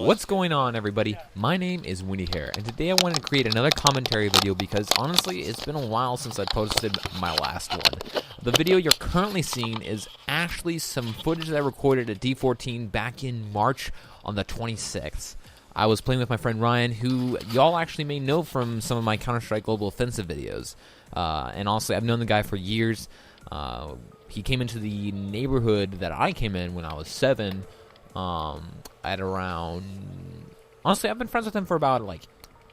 What's going on, everybody? My name is Wendyhare, and today I wanted to create another commentary video because honestly it's been a while since I posted my last one. The video you're currently seeing is actually some footage that I recorded at D14 back in March on the 26th. I was playing with my friend Ryan, who y'all actually may know from some of my Counter-Strike Global Offensive videos. And honestly, I've known the guy for years. He came into the neighborhood that I came in when I was 7. At around, honestly, I've been friends with him for about, like,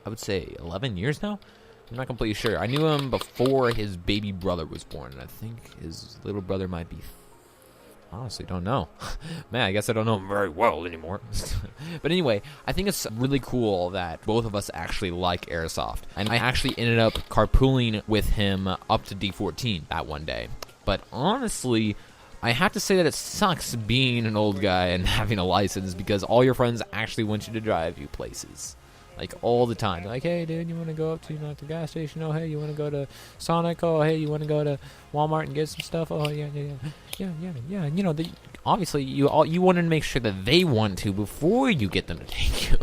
I would say 11 years now. I'm not completely sure. I knew him before his baby brother was born, and I think his little brother might be, honestly, don't know. Man, I guess I don't know him very well anymore. But anyway, I think it's really cool that both of us actually like Airsoft, and I actually ended up carpooling with him up to D14 that one day. But honestly, I have to say that it sucks being an old guy and having a license because all your friends actually want you to drive you places. Like, all the time. Like, hey, dude, you want to go up to the gas station? Oh, hey, you want to go to Sonic? Oh, hey, you want to go to Walmart and get some stuff? Oh, yeah. You know, obviously, you want to make sure that they want to before you get them to take you.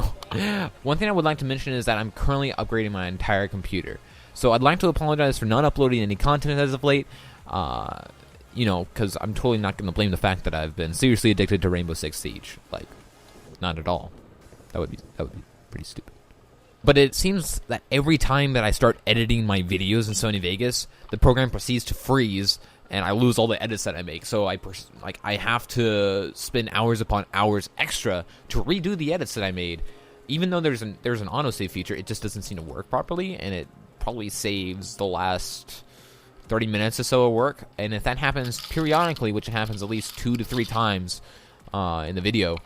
One thing I would like to mention is that I'm currently upgrading my entire computer. So I'd like to apologize for not uploading any content as of late. You know, because I'm totally not going to blame the fact that I've been seriously addicted to Rainbow Six Siege. Like, not at all. That would be pretty stupid. But it seems that every time that I start editing my videos in Sony Vegas, the program proceeds to freeze, and I lose all the edits that I make. So I have to spend hours upon hours extra to redo the edits that I made. Even though there's an autosave feature, it just doesn't seem to work properly, and it probably saves the last 30 minutes or so of work, and if that happens periodically, which happens at least 2 to 3 times in the video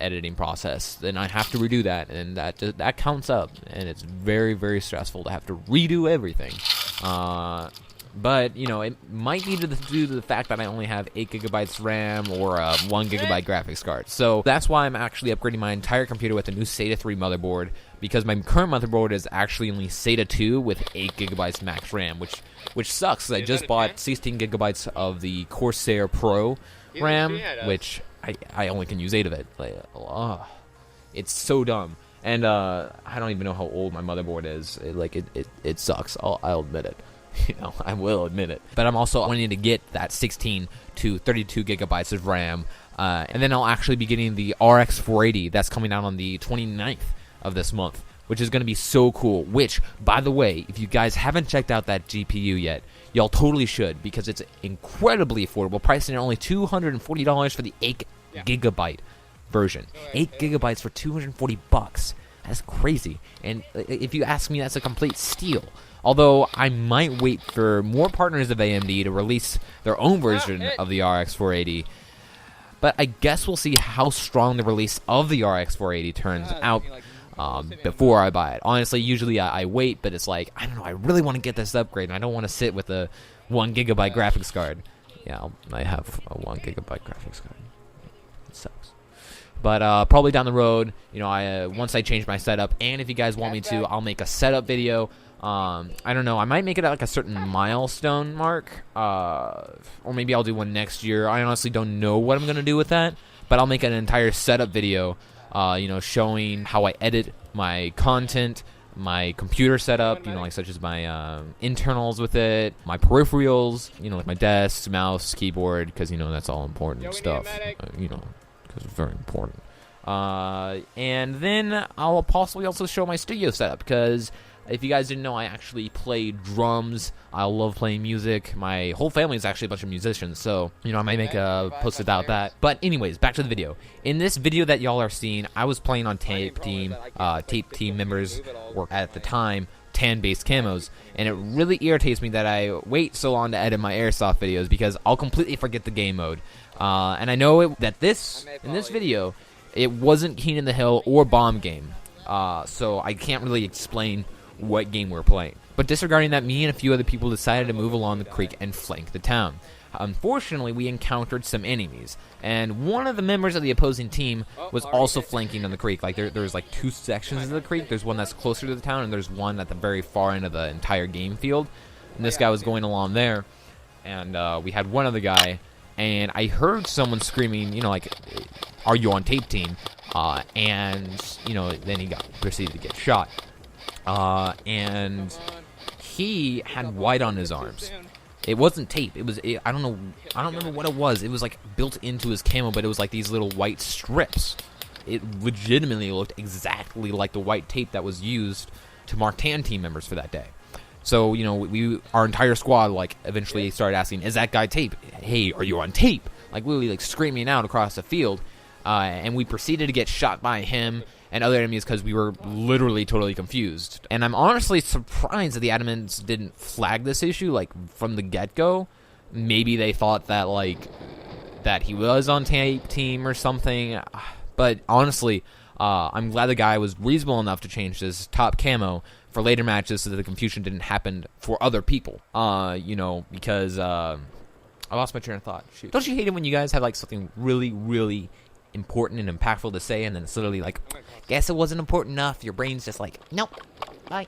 editing process, then I have to redo that, and that counts up, and it's very, very stressful to have to redo everything. But, you know, it might be due to the fact that I only have 8 gigabytes RAM or a 1 gigabyte graphics card. So that's why I'm actually upgrading my entire computer with a new SATA 3 motherboard, because my current motherboard is actually only SATA 2 with 8 gigabytes max RAM, which sucks, because I just bought 16 gigabytes of the Corsair Pro RAM, which I only can use 8 of it. Like, it's so dumb. And I don't even know how old my motherboard is. It sucks. I'll admit it. You know, I will admit it. But I'm also wanting to get that 16 to 32 gigabytes of RAM. And then I'll actually be getting the RX 480 that's coming out on the 29th of this month, which is going to be so cool. Which, by the way, if you guys haven't checked out that GPU yet, y'all totally should, because it's incredibly affordable, pricing at only $240 for the 8 gigabyte version. 8 gigabytes for $240. That's crazy. And if you ask me, that's a complete steal. Although I might wait for more partners of AMD to release their own version of the RX 480. But I guess we'll see how strong the release of the RX 480 turns out before I buy it. Honestly, usually I wait, but it's like, I don't know, I really want to get this upgrade, and I don't want to sit with a 1 gigabyte graphics card. Yeah, I have a 1 gigabyte graphics card. It sucks. But probably down the road, you know, once I change my setup, and if you guys want me to, I'll make a setup video. I don't know, I might make it at like a certain milestone mark, or maybe I'll do one next year. I honestly don't know what I'm going to do with that, but I'll make an entire setup video, you know, showing how I edit my content, my computer setup, you know, like such as my internals with it, my peripherals, you know, like my desk, mouse, keyboard, because, you know, that's all important stuff, you know, because it's very important. And then I'll possibly also show my studio setup, because if you guys didn't know, I actually play drums. I love playing music. My whole family is actually a bunch of musicians, so, you know, I might make a post about that. But anyways, back to the video. In this video that y'all are seeing, I was playing on Tape Team. Tape Team members were, at the time, tan-based camos, and it really irritates me that I wait so long to edit my Airsoft videos, because I'll completely forget the game mode. And I know that in this video, it wasn't King in the Hill or Bomb Game, so I can't really explain what game we're playing. But disregarding that, me and a few other people decided to move along the creek and flank the town. Unfortunately, we encountered some enemies, and one of the members of the opposing team was also flanking on the creek. Like, there's like 2 sections of the creek. There's one that's closer to the town, and there's one at the very far end of the entire game field. And this guy was going along there, and we had one other guy, and I heard someone screaming, you know, like, "Are you on Tape Team?" and you know, then he proceeded to get shot. And he had white on his arms. It wasn't tape. I don't know. I don't remember what it was. It was like built into his camo, but it was like these little white strips. It legitimately looked exactly like the white tape that was used to mark tan team members for that day. So, you know, our entire squad, like, eventually started asking, is that guy tape? Hey, are you on tape? Like, literally, like, screaming out across the field. And we proceeded to get shot by him and other enemies because we were literally totally confused. And I'm honestly surprised that the admins didn't flag this issue, like, from the get-go. Maybe they thought that, like, that he was on tape team or something. But honestly, I'm glad the guy was reasonable enough to change his top camo for later matches so that the confusion didn't happen for other people. You know, because I lost my train of thought. Shoot. Don't you hate it when you guys have like something really, really important and impactful to say, and then it's literally like, guess it wasn't important enough. Your brain's just like, nope. Bye.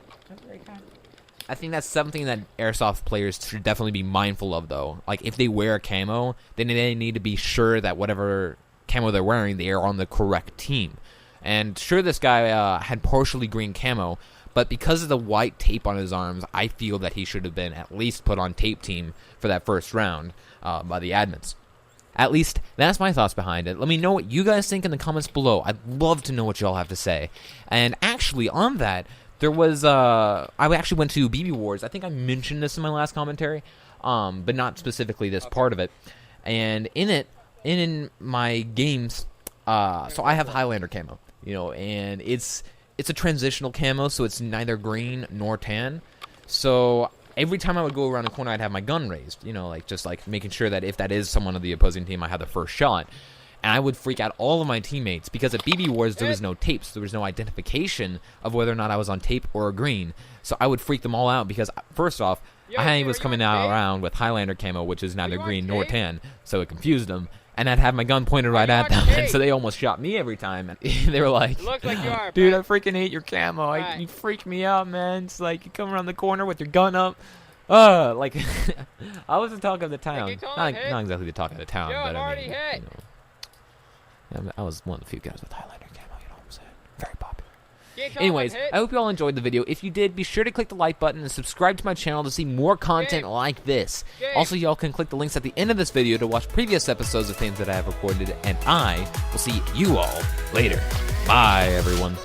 I think that's something that Airsoft players should definitely be mindful of, though. Like, if they wear camo, then they need to be sure that whatever camo they're wearing, they are on the correct team. And sure, this guy had partially green camo, but because of the white tape on his arms, I feel that he should have been at least put on tape team for that first round by the admins. At least, that's my thoughts behind it. Let me know what you guys think in the comments below. I'd love to know what y'all have to say. And actually, on that, there was, I actually went to BB Wars. I think I mentioned this in my last commentary, but not specifically this part of it. And in my games, so I have Highlander camo, you know, and it's a transitional camo, so it's neither green nor tan. So every time I would go around the corner, I'd have my gun raised, you know, like just like making sure that if that is someone of the opposing team, I have the first shot. And I would freak out all of my teammates because at BB Wars there was no tapes, there was no identification of whether or not I was on tape or green. So I would freak them all out because first off, I was coming out around with Highlander camo, which is neither green nor tan, so it confused them. And I'd have my gun pointed right at them, and so they almost shot me every time. And they were like, dude, I freaking hate your camo. You freaked me out, man. It's like you come around the corner with your gun up. Like, I was the talk of the town. Not exactly the talk of the town, but I mean, you know, I was one of the few guys with Highlander camo, you know what I'm saying? Very popular. Anyways, I hope you all enjoyed the video. If you did, be sure to click the like button and subscribe to my channel to see more content like this. Also, y'all can click the links at the end of this video to watch previous episodes of things that I have recorded, and I will see you all later. Bye, everyone.